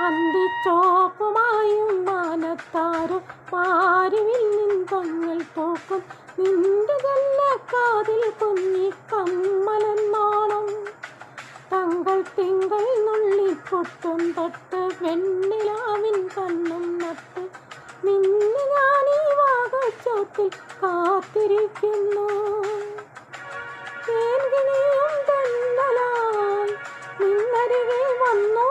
അന്തിച്ചോപ്പുമായും മാനത്താരോ മാരുവിൽ നിന്തങ്ങൾ തോക്കും നിന്റെ കാതിൽ കുഞ്ഞി കമ്മലെന്നോണം തങ്കൾ തിങ്കൾ നുള്ളിപ്പൊട്ടും തൊട്ട് വെണ്ണിലാവിൻ കണ്ണും നട്ട് നിന്നെ ഞാനീ വാകച്ചോട്ടിൽ കാത്തിരിക്കുന്നു. തേൻകിണിയും തെന്നലായി നിന്നരികെ വന്നു